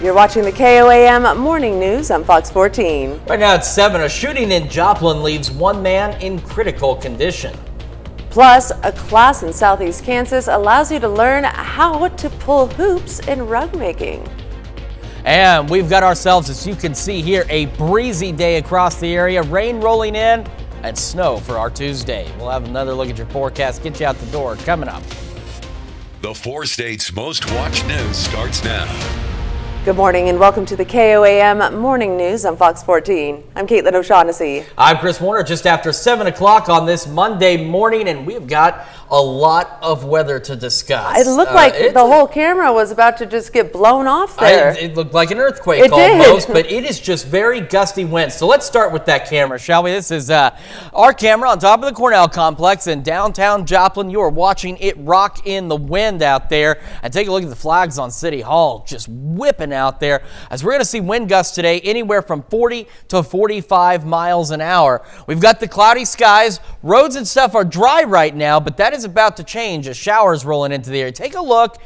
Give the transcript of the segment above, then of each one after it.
You're watching the KOAM Morning News on Fox 14. Right now it's 7. A shooting in Joplin leaves one man in critical condition. Plus, a class in Southeast Kansas allows you to learn how to pull hoops in rug making. And we've got ourselves, as you can see here, a breezy day across the area. Rain rolling in and snow for our Tuesday. We'll have another look at your forecast, get you out the door coming up. The 4 states' most watched news starts now. Good morning and welcome to the KOAM Morning News on Fox 14. I'm Caitlin O'Shaughnessy. I'm Chris Warner, just after 7 o'clock on this Monday morning, and we've got a lot of weather to discuss. It looked like the whole camera was about to just get blown off there. It looked like an earthquake almost, but it is just very gusty winds. So let's start with that camera, shall we? This is our camera on top of the Cornell complex in downtown Joplin. You are watching it rock in the wind out there. And take a look at the flags on City Hall, just whipping out there, as we're going to see wind gusts today anywhere from 40 to 45 miles an hour. We've got the cloudy skies. Roads and stuff are dry right now, but that is about to change as showers rolling into the area. Take a look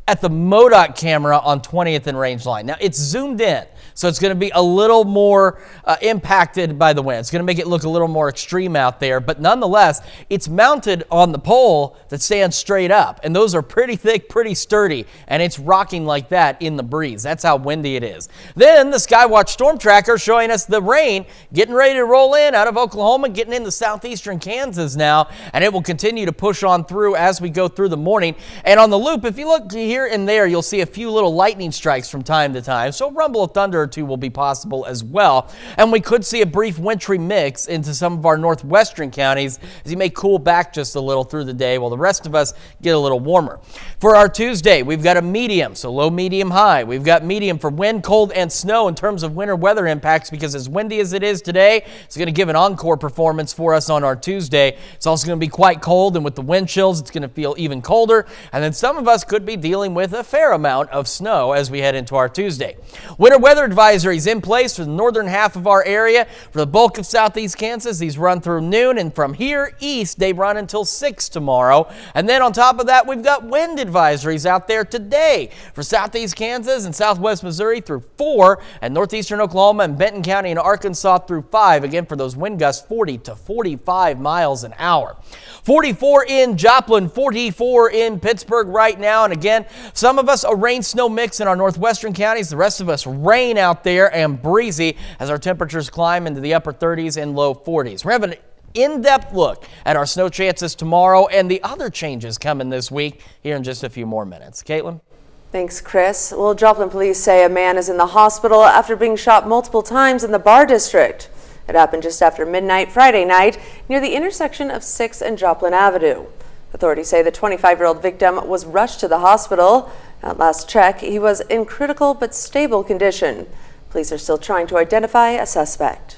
at the MoDOT camera on 20th and Rangeline. Now it's zoomed in, so it's going to be a little more impacted by the wind. It's going to make it look a little more extreme out there, but nonetheless, it's mounted on the pole that stands straight up, and those are pretty thick, pretty sturdy, and it's rocking like that in the breeze. That's how windy it is. Then the Skywatch Storm Tracker showing us the rain getting ready to roll in out of Oklahoma, getting into southeastern Kansas now, and it will continue to push on through as we go through the morning. And on the loop, if you look here and there, you'll see a few little lightning strikes from time to time, so a rumble of thunder or two will be possible as well. And we could see a brief wintry mix into some of our northwestern counties as you may cool back just a little through the day while the rest of us get a little warmer. For our Tuesday, we've got a medium, so low, medium, high. We've got medium for wind, cold, and snow in terms of winter weather impacts, because as windy as it is today, it's going to give an encore performance for us on our Tuesday. It's also going to be quite cold, and with the wind chills, it's going to feel even colder. And then some of us could be dealing with a fair amount of snow as we head into our Tuesday. Winter weather advisories in place for the northern half of our area. For the bulk of southeast Kansas, these run through noon, and from here east, they run until 6 tomorrow. And then on top of that, we've got wind advisories out there today for southeast Kansas and southwest Missouri through 4, and northeastern Oklahoma and Benton County and Arkansas through 5. Again, for those wind gusts 40 to 45 miles an hour. 44 in Joplin, 44 in Pittsburgh right now. And again, some of us a rain-snow mix in our northwestern counties. The rest of us rain out there and breezy as our temperatures climb into the upper 30s and low 40s. We're having an in-depth look at our snow chances tomorrow and the other changes coming this week here in just a few more minutes. Caitlin? Thanks, Chris. Well, Joplin police say a man is in the hospital after being shot multiple times in the Bar District. It happened just after midnight Friday night near the intersection of 6th and Joplin Avenue. Authorities say the 25-year-old victim was rushed to the hospital. At last check, he was in critical but stable condition. Police are still trying to identify a suspect.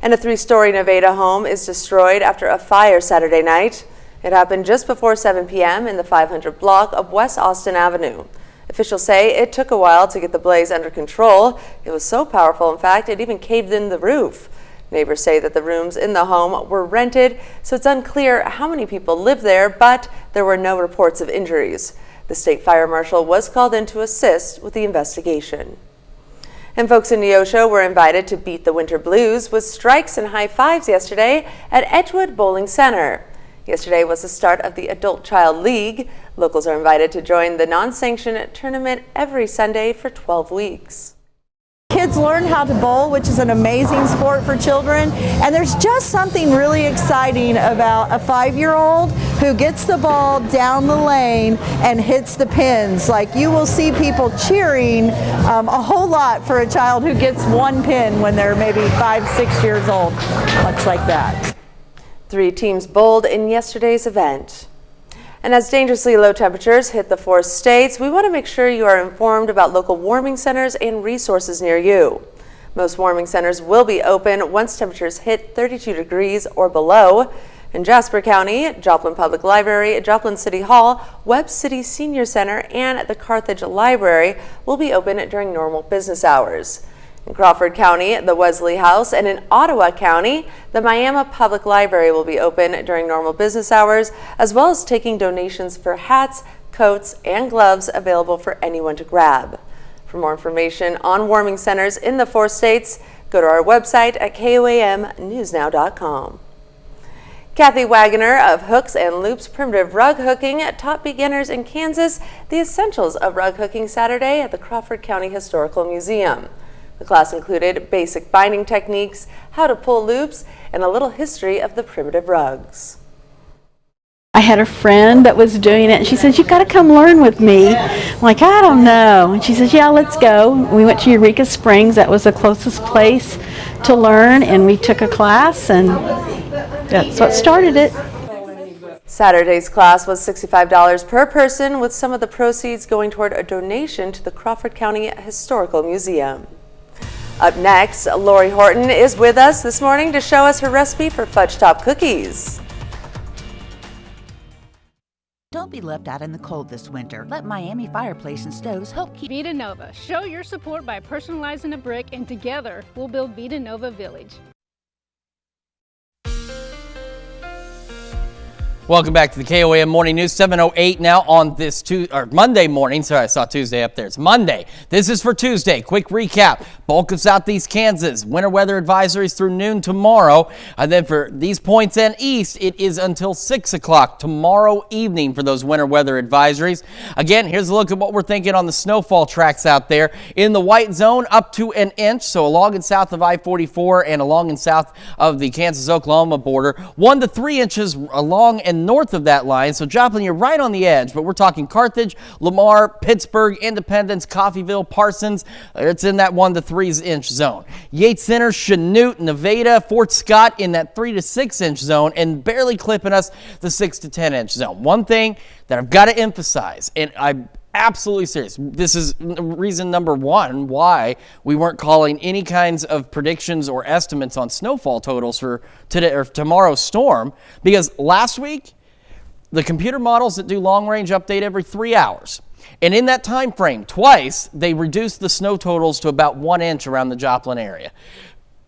And a 3-story Nevada home is destroyed after a fire Saturday night. It happened just before 7 p.m. in the 500 block of West Austin Avenue. Officials say it took a while to get the blaze under control. It was so powerful, in fact, it even caved in the roof. Neighbors say that the rooms in the home were rented, so it's unclear how many people live there, but there were no reports of injuries. The state fire marshal was called in to assist with the investigation. And folks in Neosho were invited to beat the winter blues with strikes and high fives yesterday at Edgewood Bowling Center. Yesterday was the start of the Adult Child League. Locals are invited to join the non-sanctioned tournament every Sunday for 12 weeks. Kids learn how to bowl, which is an amazing sport for children, and there's just something really exciting about a 5-year-old who gets the ball down the lane and hits the pins. Like, you will see people cheering a whole lot for a child who gets one pin when they're maybe 5-6 years old, much like that. 3 teams bowled in yesterday's event. And as dangerously low temperatures hit the 4 states, we want to make sure you are informed about local warming centers and resources near you. Most warming centers will be open once temperatures hit 32 degrees or below. In Jasper County, Joplin Public Library, Joplin City Hall, Webb City Senior Center, and the Carthage Library will be open during normal business hours. In Crawford County, the Wesley House, and in Ottawa County, the Miami Public Library will be open during normal business hours, as well as taking donations for hats, coats, and gloves available for anyone to grab. For more information on warming centers in the 4 states, go to our website at KOAMnewsnow.com. Kathy Wagoner of Hooks and Loops Primitive Rug Hooking taught beginners in Kansas the essentials of rug hooking Saturday at the Crawford County Historical Museum. The class included basic binding techniques, how to pull loops, and a little history of the primitive rugs. I had a friend that was doing it, and she said, "You've got to come learn with me." I'm like, "I don't know." And she says, "Yeah, let's go." We went to Eureka Springs. That was the closest place to learn, and we took a class, and that's what started it. Saturday's class was $65 per person, with some of the proceeds going toward a donation to the Crawford County Historical Museum. Up next, Lori Horton is with us this morning to show us her recipe for fudge top cookies. Don't be left out in the cold this winter. Let Miami Fireplace and Stoves help keep Vita Nova. Show your support by personalizing a brick, and together we'll build Vita Nova Village. Welcome back to the KOAM Morning News, 7:08 now on this Monday morning. Sorry, I saw Tuesday up there. It's Monday. This is for Tuesday. Quick recap. Bulk of Southeast Kansas. Winter weather advisories through noon tomorrow. And then for these points and east, it is until 6 o'clock tomorrow evening for those winter weather advisories. Again, here's a look at what we're thinking on the snowfall tracks out there. In the white zone, up to an inch. So along and south of I-44 and along and south of the Kansas-Oklahoma border. 1 to 3 inches along and north of that line. So Joplin, you're right on the edge, but we're talking Carthage, Lamar, Pittsburgh, Independence, Coffeyville, Parsons. It's in that 1 to 3 inch zone. Yates Center, Chanute, Nevada, Fort Scott in that 3 to 6 inch zone, and barely clipping us the 6 to 10 inch zone. One thing that I've got to emphasize, and I'm absolutely serious, this is reason number one why we weren't calling any kinds of predictions or estimates on snowfall totals for today or tomorrow's storm, because last week the computer models that do long range update every 3 hours, and in that time frame twice they reduced the snow totals to about 1 inch around the Joplin area.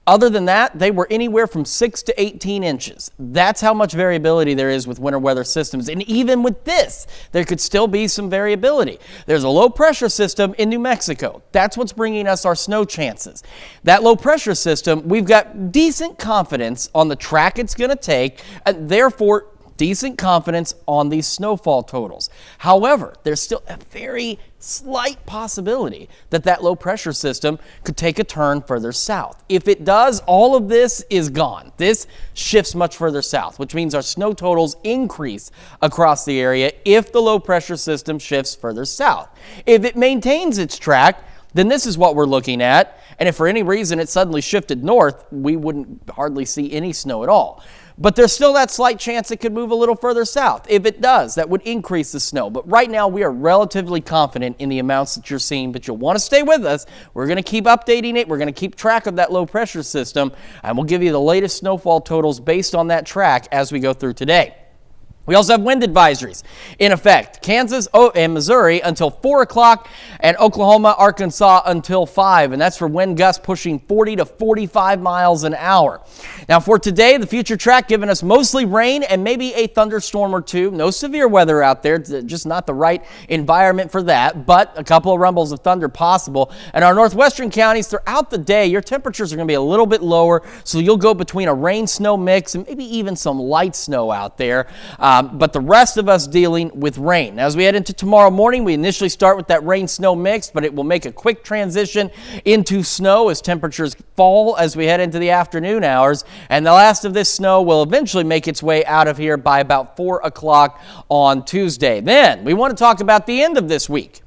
Other than that, they were anywhere from 6 to 18 inches. That's how much variability there is with winter weather systems. And even with this, there could still be some variability. There's a low pressure system in New Mexico. That's what's bringing us our snow chances. That low pressure system, we've got decent confidence on the track it's going to take, and therefore decent confidence on these snowfall totals. However, there's still a very slight possibility that that low pressure system could take a turn further south. If it does, all of this is gone. This shifts much further south, which means our snow totals increase across the area if the low pressure system shifts further south. If it maintains its track, then this is what we're looking at. And if for any reason it suddenly shifted north, we wouldn't hardly see any snow at all. But there's still that slight chance it could move a little further south. If it does, that would increase the snow. But right now, we are relatively confident in the amounts that you're seeing, but you'll want to stay with us. We're going to keep updating it. We're going to keep track of that low pressure system, and we'll give you the latest snowfall totals based on that track as we go through today. We also have wind advisories in effect. Kansas and Missouri until 4 o'clock, and Oklahoma, Arkansas until 5. And that's for wind gusts pushing 40 to 45 miles an hour. Now for today, the future track giving us mostly rain and maybe a thunderstorm or two. No severe weather out there, just not the right environment for that, but a couple of rumbles of thunder possible. And our northwestern counties throughout the day, your temperatures are going to be a little bit lower, so you'll go between a rain-snow mix and maybe even some light snow out there. But the rest of us dealing with rain. Now, as we head into tomorrow morning, we initially start with that rain-snow mix, but it will make a quick transition into snow as temperatures fall as we head into the afternoon hours. And the last of this snow will eventually make its way out of here by about 4 o'clock on Tuesday. Then we want to talk about the end of this week.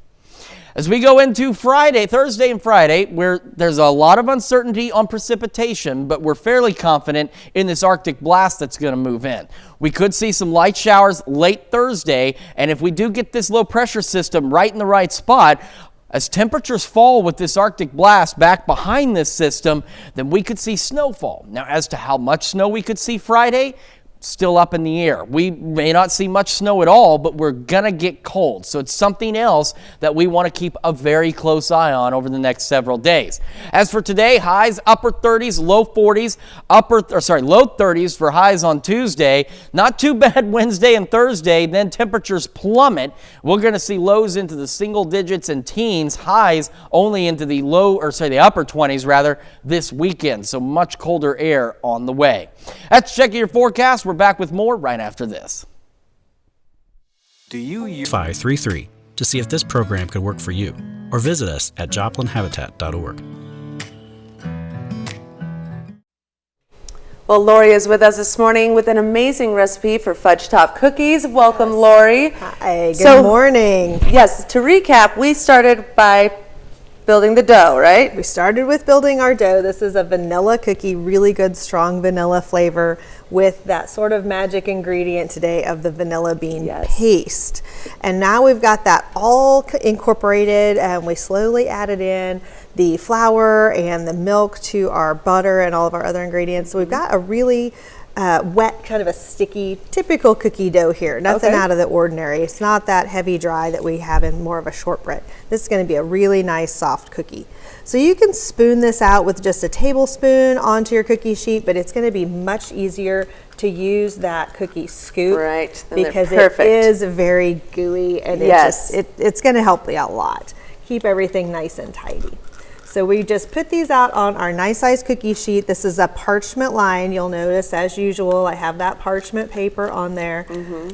As we go into Thursday and Friday, where there's a lot of uncertainty on precipitation, but we're fairly confident in this Arctic blast that's going to move in. We could see some light showers late Thursday, and if we do get this low pressure system right in the right spot, as temperatures fall with this Arctic blast back behind this system, then we could see snowfall. Now, as to how much snow we could see Friday, still up in the air. We may not see much snow at all, but we're gonna get cold. So it's something else that we want to keep a very close eye on over the next several days. As for today, highs upper 30s, low 40s, low 30s for highs on Tuesday. Not too bad Wednesday and Thursday. Then temperatures plummet. We're going to see lows into the single digits and teens, highs only into the the upper 20s rather this weekend. So much colder air on the way. That's checking your forecast. We're back with more right after this. Do you use 533 to see if this program could work for you, or visit us at joplinhabitat.org. Well, Lori is with us this morning with an amazing recipe for fudge top cookies. Welcome, Lori. Hi, good morning. Yes, to recap, we started by building the dough, right? We started with building our dough. This is a vanilla cookie, really good, strong vanilla flavor with that sort of magic ingredient today of the vanilla bean paste. And now we've got that all incorporated, and we slowly added in the flour and the milk to our butter and all of our other ingredients. So we've got a really wet, kind of a sticky, typical cookie dough here. Nothing out of the ordinary. It's not that heavy dry that we have in more of a shortbread. This is going to be a really nice soft cookie. So you can spoon this out with just a tablespoon onto your cookie sheet, but it's going to be much easier to use that cookie scoop, right? Because it is very gooey, and it's going to help you out a lot. Keep everything nice and tidy. So we just put these out on our nice size cookie sheet. This is a parchment line. You'll notice, as usual, I have that parchment paper on there.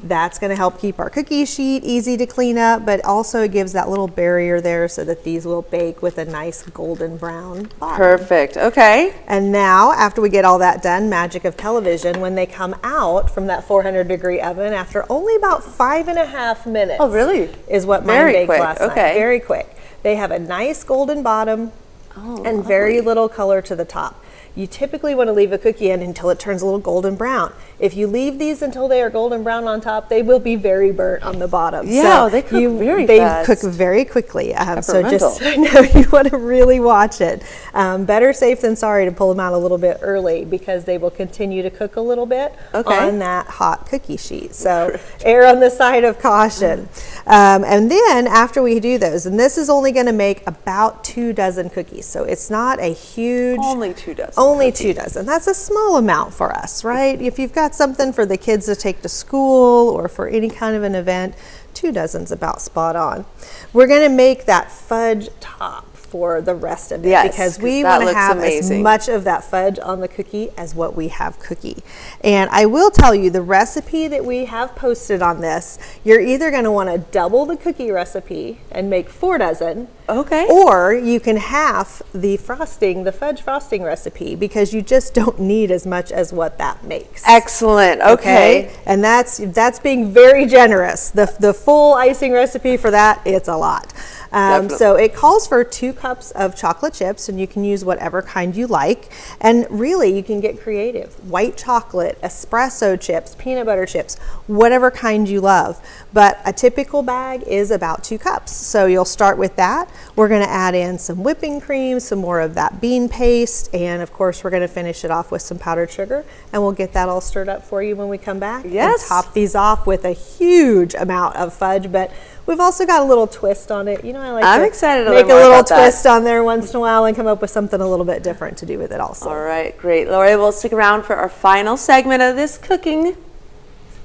That's going to help keep our cookie sheet easy to clean up, but also it gives that little barrier there so that these will bake with a nice golden brown bottom. Perfect. Okay. And now, after we get all that done, magic of television, when they come out from that 400-degree oven after only about 5.5 minutes. Oh, really? Is what mine baked last night. Okay. Very quick. They have a nice golden bottom. And very little color to the top. You typically want to leave a cookie in until it turns a little golden brown. If you leave these until they are golden brown on top, they will be very burnt on the bottom. Yeah, so they cook very fast. They cook very quickly. So just you want to really watch it. Better safe than sorry to pull them out a little bit early, because they will continue to cook a little bit on that hot cookie sheet. So err on the side of caution. And then after we do those, and this is only going to make about 2 dozen cookies. So it's not a huge. Only 2 dozen. Only 2 dozen. That's a small amount for us, right? If you've got something for the kids to take to school or for any kind of an event, 2 dozen's about spot on. We're going to make that fudge top for the rest of it, because we want to have as much of that fudge on the cookie as what we have cookie. And I will tell you, the recipe that we have posted on this, you're either going to want to double the cookie recipe and make 4 dozen, or you can half the frosting, the fudge frosting recipe, because you just don't need as much as what that makes. Excellent. Okay. And that's being very generous. The full icing recipe for that, it's a lot. So it calls for 2 cups of chocolate chips, and you can use whatever kind you like. And really, you can get creative. White chocolate, espresso chips, peanut butter chips, whatever kind you love. But a typical bag is about 2 cups. So you'll start with that. We're going to add in some whipping cream, some more of that bean paste, and of course we're going to finish it off with some powdered sugar, and we'll get that all stirred up for you when we come back. Yes. And top these off with a huge amount of fudge, but we've also got a little twist on it. You know, I'm excited to make a little twist on there once in a while and come up with something a little bit different to do with it also. All right, great. Lori, we'll stick around for our final segment of this cooking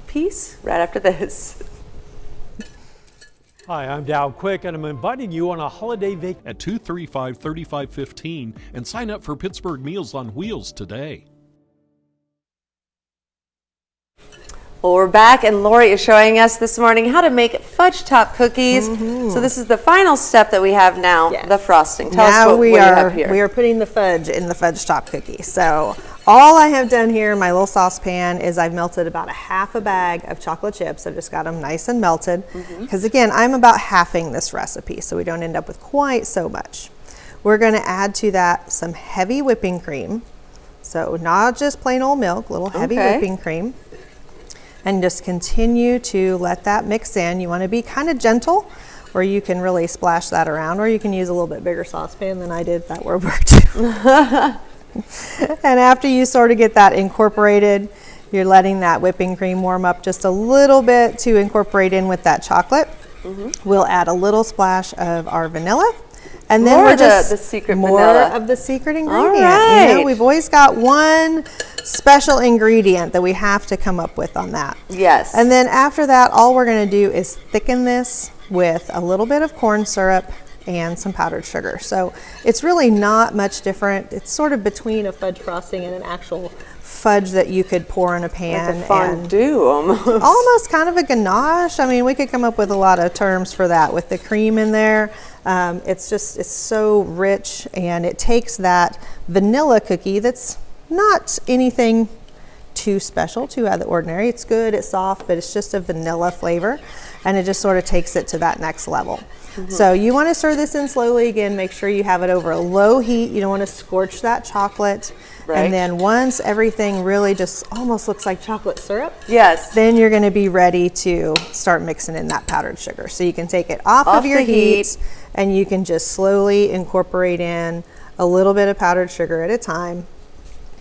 piece right after this. Hi, I'm Dow Quick, and I'm inviting you on a holiday vacation at 235-3515 and sign up for Pittsburgh Meals on Wheels today. Well, we're back, and Lori is showing us this morning how to make fudge top cookies. So this is the final step that we have now, the frosting. Tell us what you have here. We are putting the fudge in the fudge top cookie. So all I have done here in my little saucepan is I've melted about a half a bag of chocolate chips. I've just got them nice and melted, because again, I'm about halving this recipe so we don't end up with quite so much. We're going to add to that some heavy whipping cream. So not just plain old milk, little heavy whipping cream. And just continue to let that mix in. You want to be kind of gentle, or you can really splash that around, or you can use a little bit bigger saucepan than I did. That would work too. And after you sort of get that incorporated, You're letting that whipping cream warm up just a little bit to incorporate in with that chocolate. We'll add a little splash of our vanilla. And then more we're just the secret more vanilla. of the secret ingredient. All right. You know, we've always got one special ingredient that we have to come up with on that. Yes. And then after that, all we're going to do is thicken this with a little bit of corn syrup and some powdered sugar. So it's really not much different. It's sort of between a fudge frosting and an actual fudge that you could pour in a pan. Like a fondue almost. Almost kind of a ganache. I mean, we could come up with a lot of terms for that with the cream in there. It's so rich, and it takes that vanilla cookie that's not anything too special, too out of the ordinary. It's good, it's soft, but it's just a vanilla flavor, and it just sort of takes it to that next level. So you want to stir this in slowly. Again, make sure you have it over a low heat. You don't want to scorch that chocolate. Right. And then once everything really just almost looks like chocolate syrup, yes, then you're going to be ready to start mixing in that powdered sugar. So you can take it off of your heat, and you can just slowly incorporate in a little bit of powdered sugar at a time.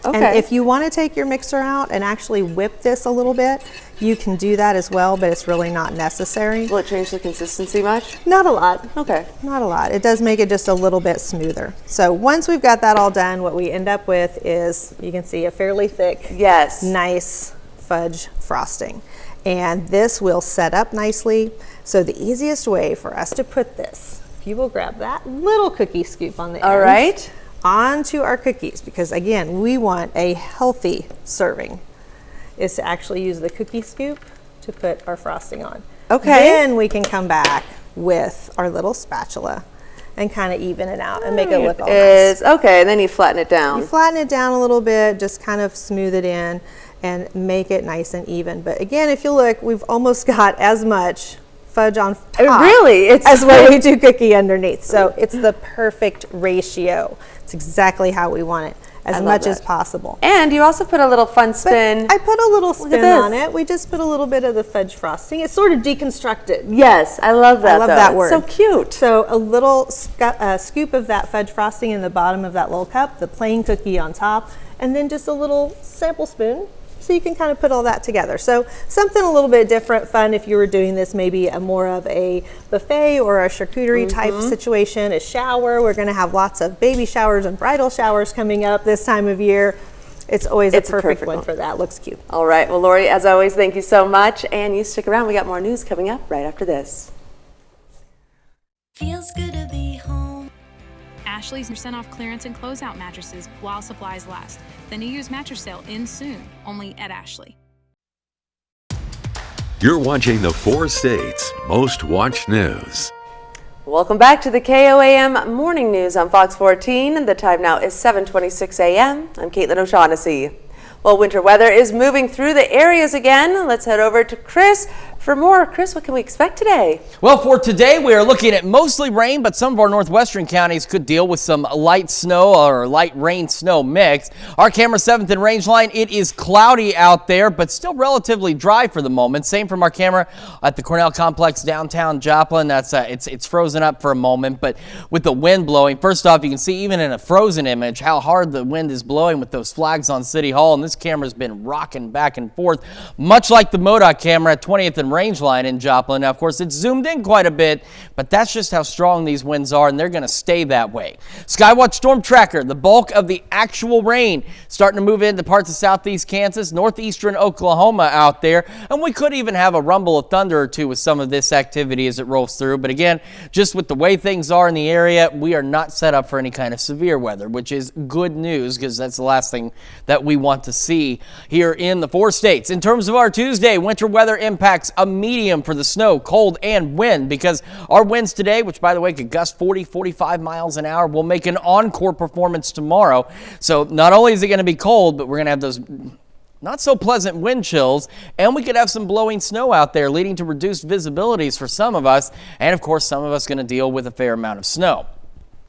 Okay. And if you want to take your mixer out and actually whip this a little bit, you can do that as well, but it's really not necessary. Will it change the consistency much? Not a lot. Okay. Not a lot. It does make it just a little bit smoother. So once we've got that all done, what we end up with is, you can see, a fairly thick, yes, nice fudge frosting. And this will set up nicely. So the easiest way for us to put this, if you will grab that little cookie scoop on the end. All right. Onto our cookies, because again, we want a healthy serving, is to actually use the cookie scoop to put our frosting on. Okay. Then we can come back with our little spatula and kind of even it out and make it look all nice. Okay, and then you flatten it down. You flatten it down a little bit, just kind of smooth it in and make it nice and even. But again, if you look, we've almost got as much fudge on top really, as what we do cookie underneath. So it's the perfect ratio. It's exactly how we want it, as much as possible. And you also put a little fun spin. But I put a little spin on it. We just put a little bit of the fudge frosting. It's sort of deconstructed. Yes, I love that. I love that word. It's so cute. So a little scoop of that fudge frosting in the bottom of that little cup, the plain cookie on top, and then just a little sample spoon. So you can kind of put all that together. So something a little bit different, fun if you were doing this maybe more of a buffet or a charcuterie type situation, a shower. We're going to have lots of baby showers and bridal showers coming up this time of year. It's always a perfect one for that. Looks cute. All right. Well, Lori, as always, thank you so much. And you stick around. We got more news coming up right after this. Feels good to be home. Ashley's % off clearance and closeout mattresses while supplies last. The New Year's mattress sale ends soon, only at Ashley. You're watching the 4 States Most Watched News. Welcome back to the KOAM Morning News on Fox 14. The time now is 7:26 a.m. I'm Caitlin O'Shaughnessy. Well, winter weather is moving through the areas again. Let's head over to Chris for more. Chris, what can we expect today? Well, for today, we are looking at mostly rain, but some of our northwestern counties could deal with some light snow or light rain snow mix. Our camera 7th and range line, it is cloudy out there, but still relatively dry for the moment. Same from our camera at the Cornell Complex downtown Joplin. That's it's frozen up for a moment, but with the wind blowing, first off, you can see even in a frozen image how hard the wind is blowing with those flags on City Hall, and this camera's been rocking back and forth, much like the MoDOT camera at 20th and range line in Joplin. Now, of course, it's zoomed in quite a bit, but that's just how strong these winds are, and they're going to stay that way. Skywatch Storm Tracker, the bulk of the actual rain starting to move into parts of southeast Kansas, northeastern Oklahoma out there, and we could even have a rumble of thunder or two with some of this activity as it rolls through. But again, just with the way things are in the area, we are not set up for any kind of severe weather, which is good news because that's the last thing that we want to see here in the 4 states. In terms of our Tuesday, winter weather impacts a medium for the snow, cold, and wind, because our winds today, which by the way could gust 40, 45 miles an hour, will make an encore performance tomorrow. So not only is it going to be cold, but we're going to have those not so pleasant wind chills, and we could have some blowing snow out there, leading to reduced visibilities for some of us, and of course some of us going to deal with a fair amount of snow.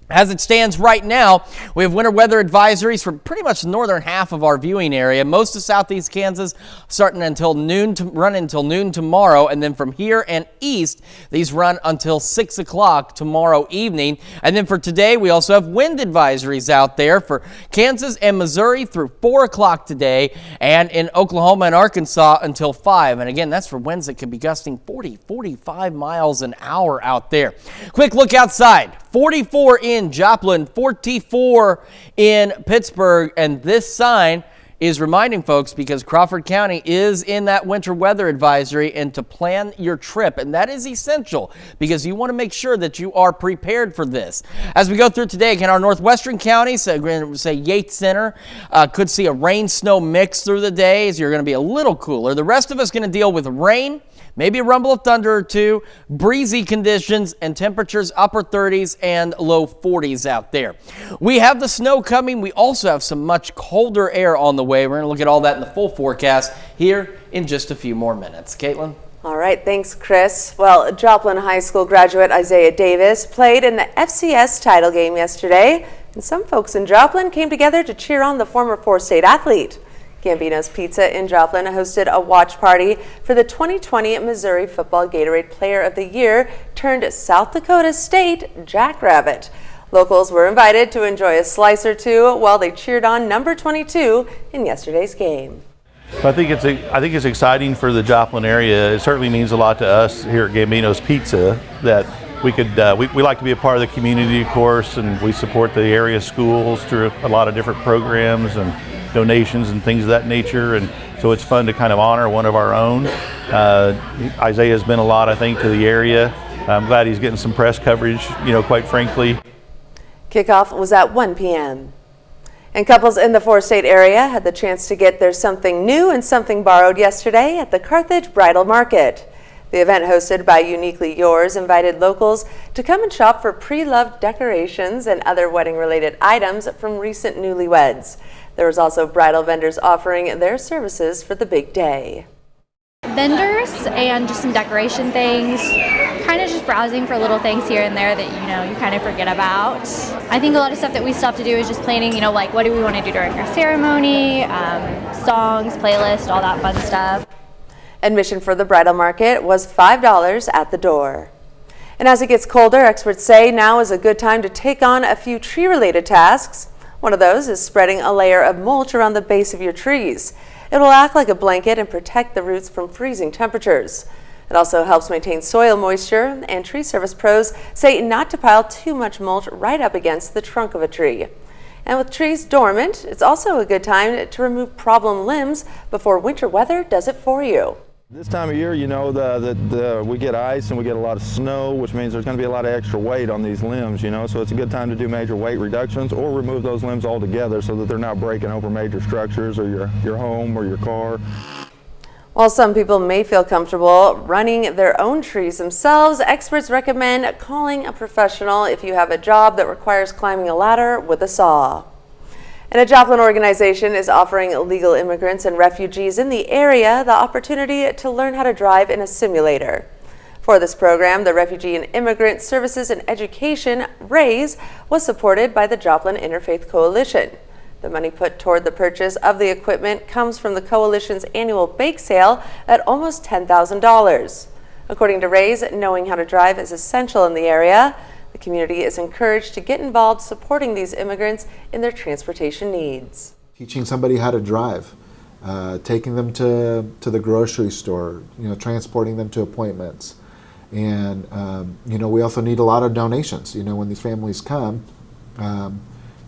As it stands right now, we have winter weather advisories for pretty much the northern half of our viewing area. Most of southeast Kansas starting until noon, run until noon tomorrow, and then from here and east, these run until 6 o'clock tomorrow evening. And then for today, we also have wind advisories out there for Kansas and Missouri through 4 o'clock today, and in Oklahoma and Arkansas until 5. And again, that's for winds that could be gusting 40-45 miles an hour out there. Quick look outside. 44 in Joplin, 44 in Pittsburgh, and this sign is reminding folks because Crawford County is in that winter weather advisory and to plan your trip, and that is essential because you want to make sure that you are prepared for this. As we go through today, again, our northwestern counties, say Yates Center, could see a rain-snow mix through the days. You're going to be a little cooler. The rest of us going to deal with rain, maybe a rumble of thunder or two, breezy conditions, and temperatures upper 30s and low 40s out there. We have the snow coming. We also have some much colder air on the way. We're going to look at all that in the full forecast here in just a few more minutes. Caitlin? All right, thanks, Chris. Well, Joplin High School graduate Isaiah Davis played in the FCS title game yesterday, and some folks in Joplin came together to cheer on the former four-state athlete. Gambino's Pizza in Joplin hosted a watch party for the 2020 Missouri Football Gatorade Player of the Year turned South Dakota State Jackrabbit. Locals were invited to enjoy a slice or two while they cheered on number 22 in yesterday's game. I think it's exciting for the Joplin area. It certainly means a lot to us here at Gambino's Pizza that we like to be a part of the community, of course, and we support the area schools through a lot of different programs and donations and things of that nature, and so it's fun to kind of honor one of our own. Isaiah's been a lot, I think, to the area. I'm glad he's getting some press coverage, quite frankly. Kickoff was at 1 p.m. And couples in the four-state area had the chance to get their something new and something borrowed yesterday at the Carthage Bridal Market. The event, hosted by Uniquely Yours, invited locals to come and shop for pre-loved decorations and other wedding-related items from recent newlyweds. There was also bridal vendors offering their services for the big day. Vendors and just some decoration things, kind of just browsing for little things here and there that you kind of forget about. I think a lot of stuff that we still have to do is just planning, like what do we want to do during our ceremony, songs, playlist, all that fun stuff. Admission for the bridal market was $5 at the door. And as it gets colder, experts say now is a good time to take on a few tree-related tasks. One of those is spreading a layer of mulch around the base of your trees. It will act like a blanket and protect the roots from freezing temperatures. It also helps maintain soil moisture, and tree service pros say not to pile too much mulch right up against the trunk of a tree. And with trees dormant, it's also a good time to remove problem limbs before winter weather does it for you. This time of year, we get ice and we get a lot of snow, which means there's going to be a lot of extra weight on these limbs, so it's a good time to do major weight reductions or remove those limbs altogether so that they're not breaking over major structures or your home or your car. While some people may feel comfortable running their own trees themselves, experts recommend calling a professional if you have a job that requires climbing a ladder with a saw. And a Joplin organization is offering illegal immigrants and refugees in the area the opportunity to learn how to drive in a simulator. For this program, the Refugee and Immigrant Services and Education, RAISE, was supported by the Joplin Interfaith Coalition. The money put toward the purchase of the equipment comes from the coalition's annual bake sale at almost $10,000. According to RAISE, knowing how to drive is essential in the area. The community is encouraged to get involved supporting these immigrants in their transportation needs. Teaching somebody how to drive, taking them to the grocery store, transporting them to appointments. And, we also need a lot of donations. When these families come,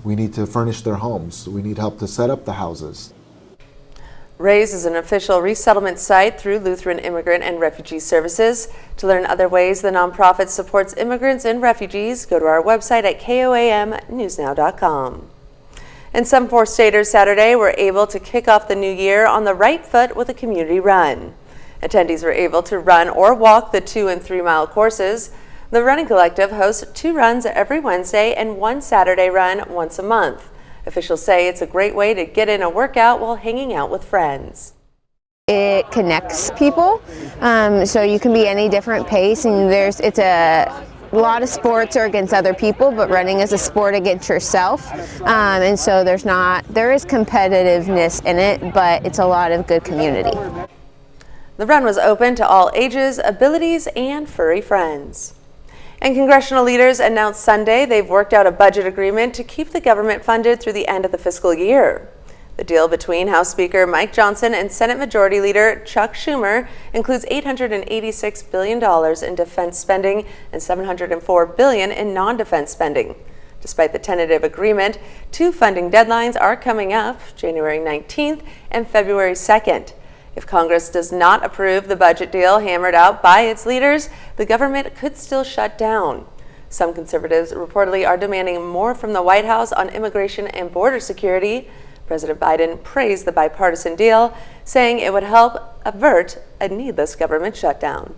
we need to furnish their homes. We need help to set up the houses. RAISE is an official resettlement site through Lutheran Immigrant and Refugee Services. To learn other ways the nonprofit supports immigrants and refugees, go to our website at koamnewsnow.com. And some four-staters Saturday were able to kick off the new year on the right foot with a community run. Attendees were able to run or walk the 2- and 3-mile courses. The Running Collective hosts 2 runs every Wednesday and 1 Saturday run once a month. Officials say it's a great way to get in a workout while hanging out with friends. It connects people, so you can be any different pace, and it's a a lot of sports are against other people, but running is a sport against yourself. And so there is competitiveness in it, but it's a lot of good community. The run was open to all ages, abilities, and furry friends. And congressional leaders announced Sunday they've worked out a budget agreement to keep the government funded through the end of the fiscal year. The deal between House Speaker Mike Johnson and Senate Majority Leader Chuck Schumer includes $886 billion in defense spending and $704 billion in non-defense spending. Despite the tentative agreement, two funding deadlines are coming up, January 19th and February 2nd. If Congress does not approve the budget deal hammered out by its leaders, the government could still shut down. Some conservatives reportedly are demanding more from the White House on immigration and border security. President Biden praised the bipartisan deal, saying it would help avert a needless government shutdown.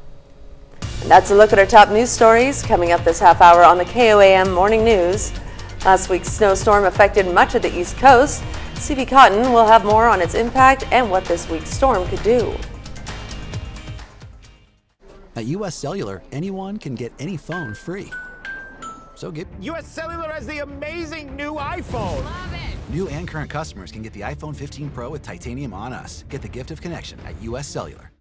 And that's a look at our top news stories coming up this half hour on the KOAM Morning News. Last week's snowstorm affected much of the East Coast. CV Cotton will have more on its impact and what this week's storm could do. At US Cellular, anyone can get any phone free. So get US Cellular has the amazing new iPhone. Love it. New and current customers can get the iPhone 15 Pro with titanium on us. Get the gift of connection at US Cellular.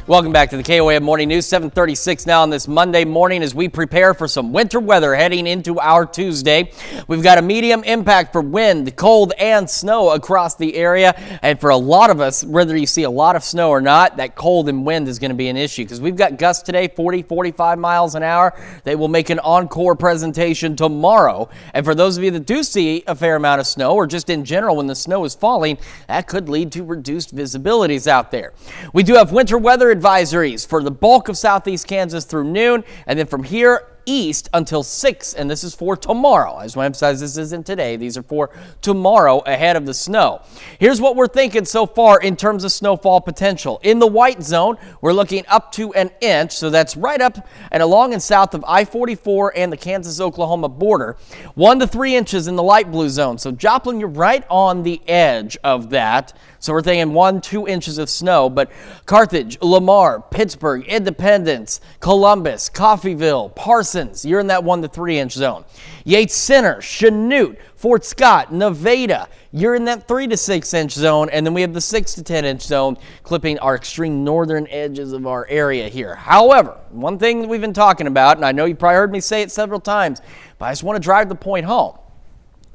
Welcome back to the KOAM Morning News, 7:36 now on this Monday morning as we prepare for some winter weather heading into our Tuesday. We've got a medium impact for wind, cold, and snow across the area. And for a lot of us, whether you see a lot of snow or not, that cold and wind is going to be an issue because we've got gusts today, 40, 45 miles an hour. They will make an encore presentation tomorrow. And for those of you that do see a fair amount of snow or just in general when the snow is falling, that could lead to reduced visibilities out there. We do have winter weather advisories for the bulk of southeast Kansas through noon, and then from here east until 6, and this is for tomorrow. I just want to emphasize this isn't today. These are for tomorrow ahead of the snow. Here's what we're thinking so far in terms of snowfall potential. In the white zone, we're looking up to an inch, so that's right up and along and south of I-44 and the Kansas-Oklahoma border. 1 to 3 inches in the light blue zone. So Joplin, you're right on the edge of that. So we're thinking 1-2 inches of snow, but Carthage, Lamar, Pittsburgh, Independence, Columbus, Coffeyville, Parsons, you're in that 1 to 3 inch zone. Yates Center, Chanute, Fort Scott, Nevada, you're in that 3 to 6 inch zone, and then we have the 6 to 10 inch zone clipping our extreme northern edges of our area here. However, one thing that we've been talking about, and I know you probably heard me say it several times, but I just want to drive the point home.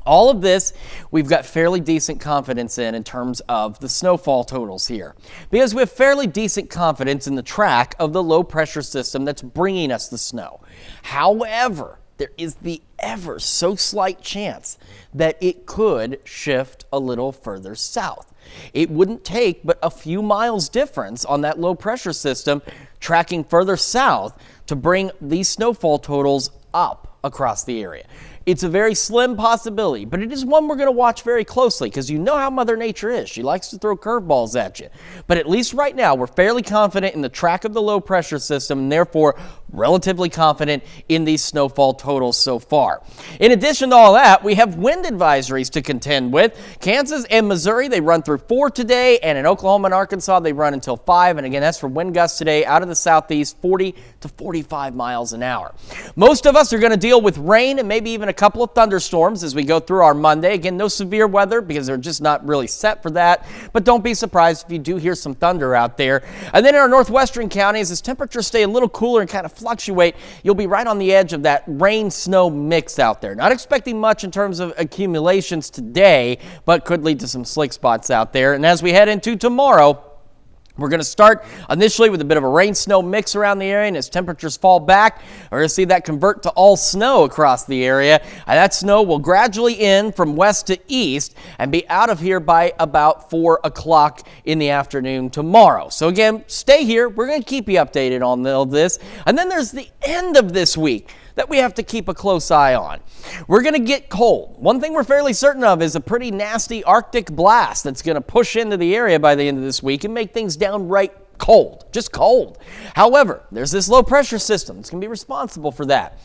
All of this, we've got fairly decent confidence in terms of the snowfall totals here because we have fairly decent confidence in the track of the low pressure system that's bringing us the snow. However, there is the ever so slight chance that it could shift a little further south. It wouldn't take but a few miles difference on that low pressure system tracking further south to bring these snowfall totals up across the area. It's a very slim possibility, but it is one we're going to watch very closely because you know how Mother Nature is. She likes to throw curveballs at you. But at least right now, we're fairly confident in the track of the low pressure system and therefore relatively confident in these snowfall totals so far. In addition to all that, we have wind advisories to contend with. Kansas and Missouri, they run through 4 today, and in Oklahoma and Arkansas, they run until 5. And again, that's for wind gusts today out of the southeast, 40 to 45 miles an hour. Most of us are going to deal with rain and maybe even a couple of thunderstorms as we go through our Monday. Again, no severe weather because they're just not really set for that, but don't be surprised if you do hear some thunder out there. And then in our northwestern counties, as temperatures stay a little cooler and kind of fluctuate, you'll be right on the edge of that rain-snow mix out there. Not expecting much in terms of accumulations today, but could lead to some slick spots out there. And as we head into tomorrow, we're going to start initially with a bit of a rain-snow mix around the area, and as temperatures fall back, we're going to see that convert to all snow across the area. And that snow will gradually in from west to east and be out of here by about 4 o'clock in the afternoon tomorrow. So again, stay here. We're going to keep you updated on all this. And then there's the end of this week that we have to keep a close eye on. We're going to get cold. One thing we're fairly certain of is a pretty nasty Arctic blast that's going to push into the area by the end of this week and make things downright cold, just cold. However, there's this low pressure system that's going to be responsible for that.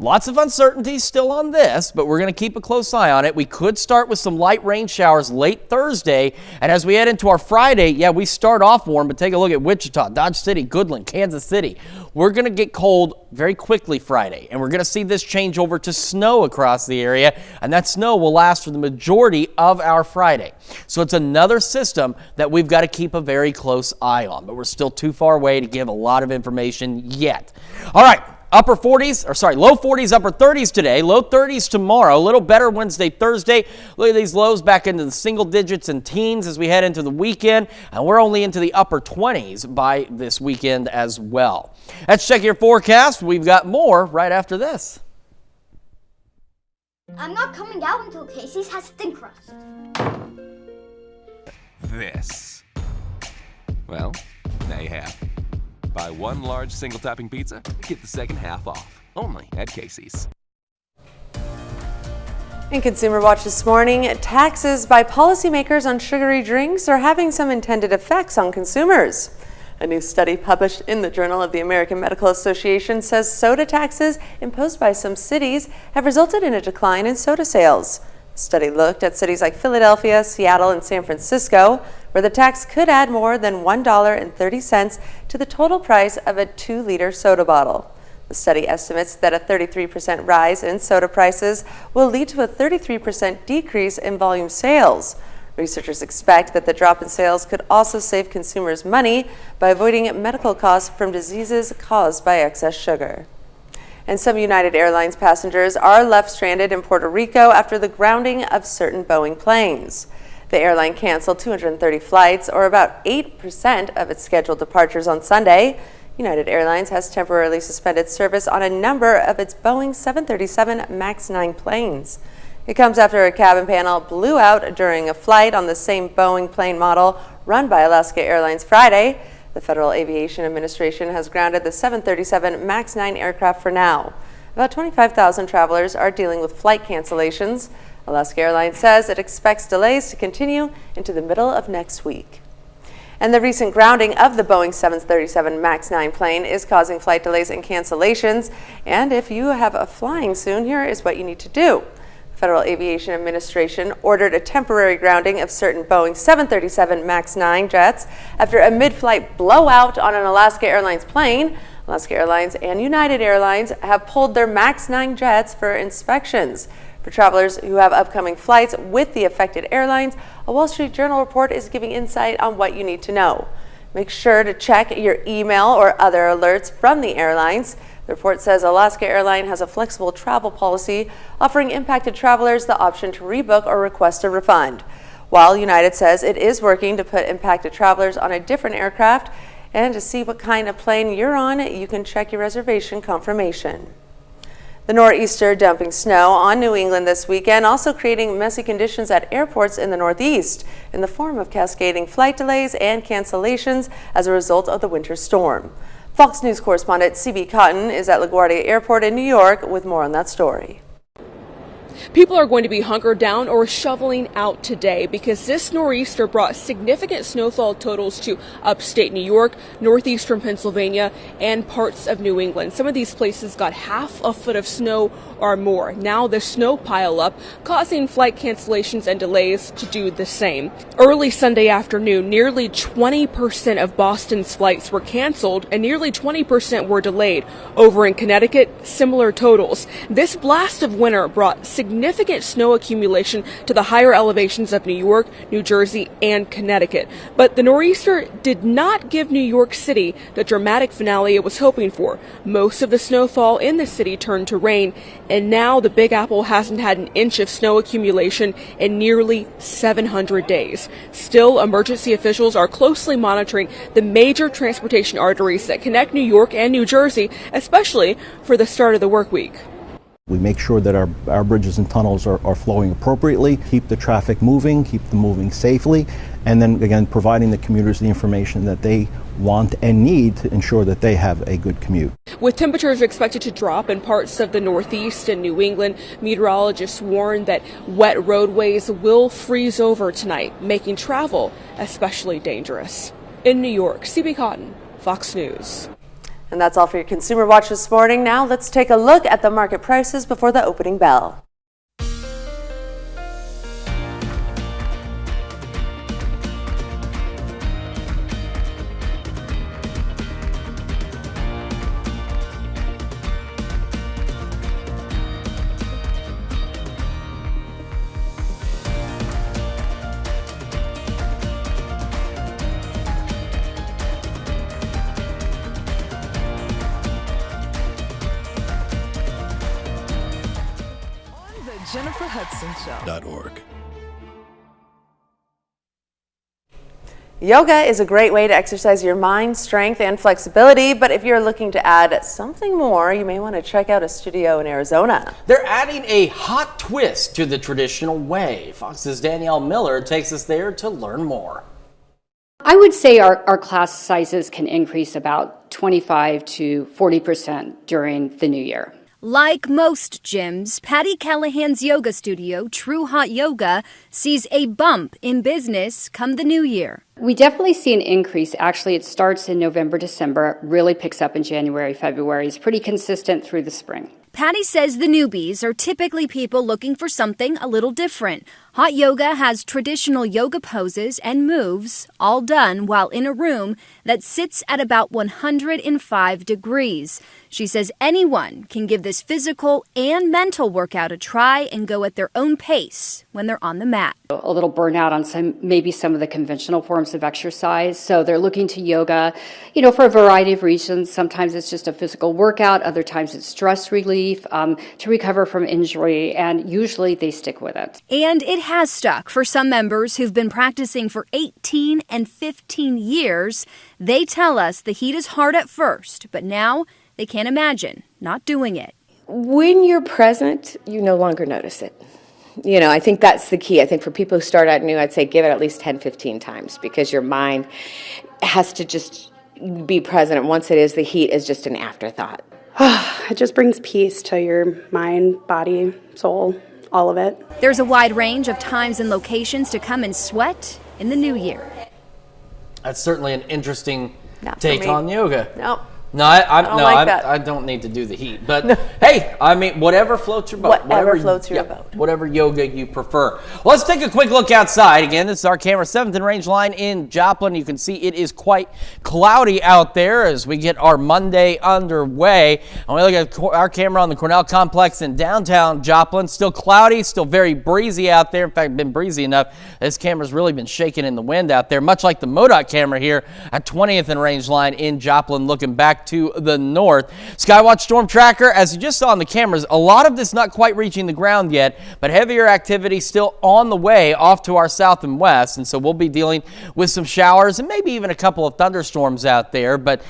Lots of uncertainty still on this, but we're going to keep a close eye on it. We could start with some light rain showers late Thursday, and as we head into our Friday, yeah, we start off warm, but take a look at Wichita, Dodge City, Goodland, Kansas City. We're going to get cold very quickly Friday, and we're going to see this change over to snow across the area, and that snow will last for the majority of our Friday. So it's another system that we've got to keep a very close eye on, but we're still too far away to give a lot of information yet. All right. Low 40s, upper 30s today, low 30s tomorrow, a little better Wednesday, Thursday. Look at these lows back into the single digits and teens as we head into the weekend, and we're only into the upper 20s by this weekend as well. Let's check your forecast. We've got more right after this. I'm not coming out until Casey's has thin crust. This. Well, now you have. Buy one large single-topping pizza, get the second half off. Only at Casey's. In Consumer Watch this morning, taxes by policymakers on sugary drinks are having some intended effects on consumers. A new study published in the Journal of the American Medical Association says soda taxes imposed by some cities have resulted in a decline in soda sales. The study looked at cities like Philadelphia, Seattle, and San Francisco, where the tax could add more than $1.30 to the total price of a 2-liter soda bottle. The study estimates that a 33% rise in soda prices will lead to a 33% decrease in volume sales. Researchers expect that the drop in sales could also save consumers money by avoiding medical costs from diseases caused by excess sugar. And some United Airlines passengers are left stranded in Puerto Rico after the grounding of certain Boeing planes. The airline canceled 230 flights, or about 8% of its scheduled departures on Sunday. United Airlines has temporarily suspended service on a number of its Boeing 737 MAX 9 planes. It comes after a cabin panel blew out during a flight on the same Boeing plane model run by Alaska Airlines Friday. The Federal Aviation Administration has grounded the 737 MAX 9 aircraft for now. About 25,000 travelers are dealing with flight cancellations. Alaska Airlines says it expects delays to continue into the middle of next week. And the recent grounding of the Boeing 737 MAX 9 plane is causing flight delays and cancellations. And if you have a flying soon, here is what you need to do. The Federal Aviation Administration ordered a temporary grounding of certain Boeing 737 MAX 9 jets after a mid-flight blowout on an Alaska Airlines plane. Alaska Airlines and United Airlines have pulled their MAX 9 jets for inspections. For travelers who have upcoming flights with the affected airlines, a Wall Street Journal report is giving insight on what you need to know. Make sure to check your email or other alerts from the airlines. The report says Alaska Airlines has a flexible travel policy offering impacted travelers the option to rebook or request a refund. While United says it is working to put impacted travelers on a different aircraft, and to see what kind of plane you're on, you can check your reservation confirmation. The nor'easter dumping snow on New England this weekend, also creating messy conditions at airports in the Northeast in the form of cascading flight delays and cancellations as a result of the winter storm. Fox News correspondent CB Cotton is at LaGuardia Airport in New York with more on that story. People are going to be hunkered down or shoveling out today because this nor'easter brought significant snowfall totals to upstate New York, northeastern Pennsylvania, and parts of New England. Some of these places got half a foot of snow or more. Now the snow pile up, causing flight cancellations and delays to do the same. Early Sunday afternoon, nearly 20% of Boston's flights were canceled and nearly 20% were delayed. Over in Connecticut, similar totals. This blast of winter brought significant snow accumulation to the higher elevations of New York, New Jersey, and Connecticut. But the nor'easter did not give New York City the dramatic finale it was hoping for. Most of the snowfall in the city turned to rain, and now the Big Apple hasn't had an inch of snow accumulation in nearly 700 days. Still, emergency officials are closely monitoring the major transportation arteries that connect New York and New Jersey, especially for the start of the work week. We make sure that our bridges and tunnels are flowing appropriately, keep the traffic moving, keep them moving safely, and then again providing the commuters the information that they want and need to ensure that they have a good commute. With temperatures expected to drop in parts of the Northeast and New England, meteorologists warn that wet roadways will freeze over tonight, making travel especially dangerous. In New York, CB Cotton, Fox News. And that's all for your Consumer Watch this morning. Now let's take a look at the market prices before the opening bell. JenniferHudsonShow.org. Yoga is a great way to exercise your mind, strength, and flexibility, but if you're looking to add something more, you may want to check out a studio in Arizona. They're adding a hot twist to the traditional way. Fox's Danielle Miller takes us there to learn more. I would say our class sizes can increase about 25 to 40% during the new year. Like most gyms, Patty Callahan's yoga studio, True Hot Yoga, sees a bump in business come the new year. We definitely see an increase. Actually, it starts in November, December, really picks up in January, February. It's pretty consistent through the spring. Patty says the newbies are typically people looking for something a little different. Hot yoga has traditional yoga poses and moves, all done while in a room that sits at about 105 degrees. She says anyone can give this physical and mental workout a try and go at their own pace when they're on the mat. A little burnout on maybe some of the conventional forms of exercise. So they're looking to yoga, for a variety of reasons. Sometimes it's just a physical workout. Other times it's stress relief, to recover from injury. And usually they stick with it. And it has stuck for some members who've been practicing for 18 and 15 years. They tell us the heat is hard at first, but now they can't imagine not doing it. When you're present, you no longer notice it. I think that's the key. I think for people who start out new, I'd say give it at least 10, 15 times because your mind has to just be present. And once it is, the heat is just an afterthought. It just brings peace to your mind, body, soul, all of it. There's a wide range of times and locations to come and sweat in the new year. That's certainly an interesting take on yoga. No. No, I don't like that. I don't need to do the heat. But hey, I mean, whatever floats your boat. Whatever floats your boat. Whatever yoga you prefer. Well, let's take a quick look outside. Again, this is our camera 7th and range line in Joplin. You can see it is quite cloudy out there as we get our Monday underway. And we look at our camera on the Cornell Complex in downtown Joplin. Still cloudy, still very breezy out there. In fact, been breezy enough. This camera's really been shaking in the wind out there, much like the MoDOT camera here at 20th and range line in Joplin, looking back to the north. Skywatch Storm Tracker, as you just saw on the cameras, a lot of this not quite reaching the ground yet, but heavier activity still on the way off to our south and west, and so we'll be dealing with some showers and maybe even a couple of thunderstorms out there, but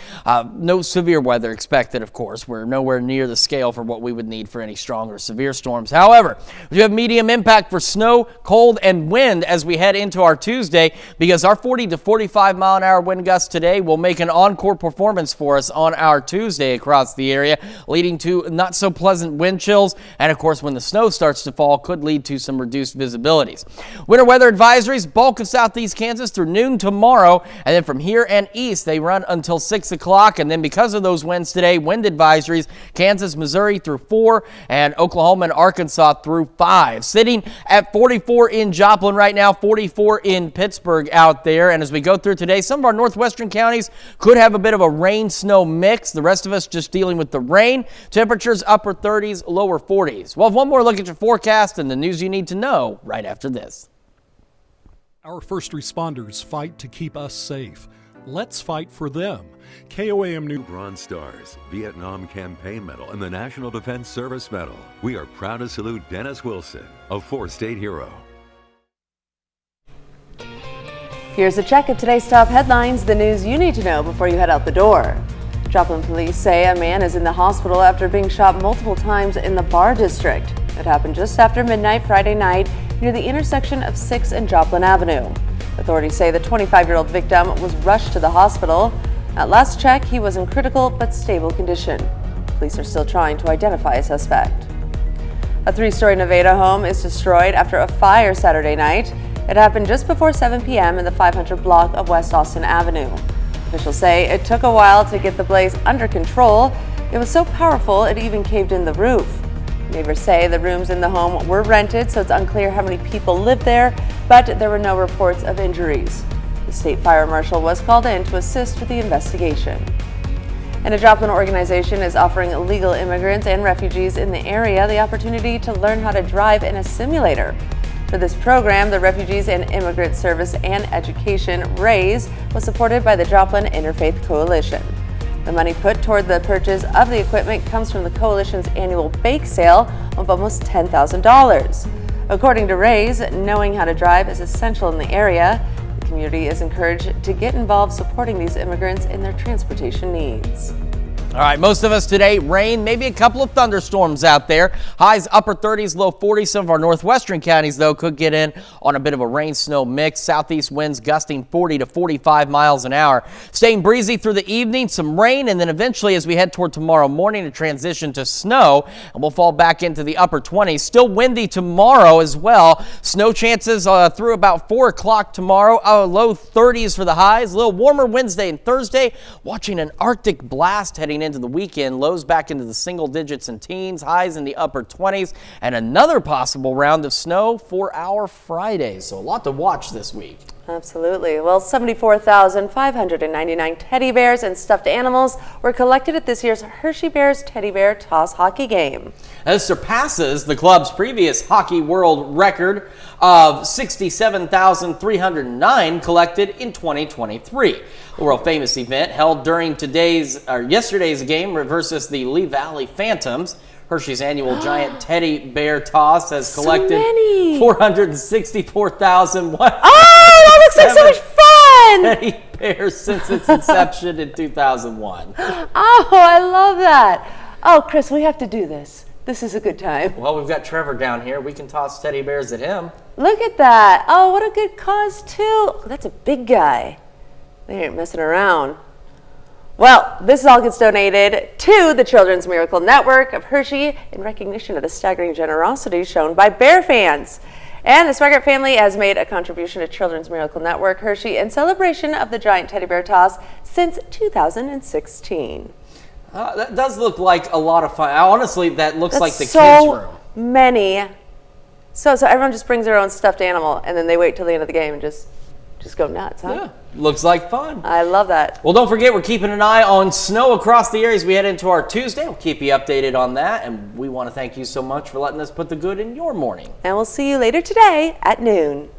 no severe weather expected, of course. We're nowhere near the scale for what we would need for any strong or severe storms. However, we have medium impact for snow, cold, and wind as we head into our Tuesday, because our 40 to 45 mile an hour wind gusts today will make an encore performance for us on our Tuesday across the area, leading to not so pleasant wind chills. And of course, when the snow starts to fall, could lead to some reduced visibilities. Winter weather advisories, bulk of southeast Kansas through noon tomorrow. And then from here and east, they run until 6 o'clock. And then because of those winds today, wind advisories, Kansas, Missouri through 4 and Oklahoma and Arkansas through 5. Sitting at 44 in Joplin right now, 44 in Pittsburgh out there. And as we go through today, some of our northwestern counties could have a bit of a rain-snow mix. The rest of us just dealing with the rain. Temperatures upper 30s, lower 40s. We'll have one more look at your forecast and the news you need to know right after this. Our first responders fight to keep us safe. Let's fight for them. KOAM News. Bronze Stars, Vietnam Campaign Medal, and the National Defense Service Medal. We are proud to salute Dennis Wilson, a 4-state hero. Here's a check of today's top headlines, the news you need to know before you head out the door. Joplin police say a man is in the hospital after being shot multiple times in the Bar District. It happened just after midnight Friday night near the intersection of 6th and Joplin Avenue. Authorities say the 25-year-old victim was rushed to the hospital. At last check, he was in critical but stable condition. Police are still trying to identify a suspect. A 3-story Nevada home is destroyed after a fire Saturday night. It happened just before 7 p.m. in the 500 block of West Austin Avenue. Officials say it took a while to get the blaze under control. It was so powerful it even caved in the roof. Neighbors say the rooms in the home were rented, so it's unclear how many people lived there, but there were no reports of injuries. The state fire marshal was called in to assist with the investigation. And a Joplin organization is offering illegal immigrants and refugees in the area the opportunity to learn how to drive in a simulator. For this program, the Refugees and Immigrant Service and Education RAISE was supported by the Joplin Interfaith Coalition. The money put toward the purchase of the equipment comes from the coalition's annual bake sale of almost $10,000. According to RAISE, knowing how to drive is essential in the area. The community is encouraged to get involved supporting these immigrants in their transportation needs. All right, most of us today, rain, maybe a couple of thunderstorms out there. Highs upper 30s, low 40s. Some of our northwestern counties, though, could get in on a bit of a rain-snow mix. Southeast winds gusting 40 to 45 miles an hour. Staying breezy through the evening, some rain, and then eventually as we head toward tomorrow morning, a transition to snow, and we'll fall back into the upper 20s. Still windy tomorrow as well. Snow chances through about 4 o'clock tomorrow. Low 30s for the highs. A little warmer Wednesday and Thursday. Watching an Arctic blast heading into the weekend. Lows back into the single digits and teens, highs in the upper 20s, and another possible round of snow for our Friday. So a lot to watch this week. Absolutely. Well, 74,599 teddy bears and stuffed animals were collected at this year's Hershey Bears Teddy Bear Toss Hockey Game. This surpasses the club's previous hockey world record of 67,309 collected in 2023. A world famous event held during yesterday's game versus the Lee Valley Phantoms. Hershey's annual giant teddy bear toss has collected 464,000. Oh, that looks like so much fun! Teddy bears since its inception in 2001. Oh, I love that. Oh, Chris, we have to do this. This is a good time. Well, we've got Trevor down here. We can toss teddy bears at him. Look at that. Oh, what a good cause, too. That's a big guy. They ain't messing around. Well, this all gets donated to the Children's Miracle Network of Hershey in recognition of the staggering generosity shown by bear fans. And the Swaggart family has made a contribution to Children's Miracle Network Hershey in celebration of the giant teddy bear toss since 2016. That does look like a lot of fun. Honestly, that looks like the kids' room. Many. So everyone just brings their own stuffed animal, and then they wait till the end of the game and just go nuts, huh? Yeah, looks like fun. I love that. Well, don't forget, we're keeping an eye on snow across the area as we head into our Tuesday. We'll keep you updated on that, and we want to thank you so much for letting us put the good in your morning. And we'll see you later today at noon.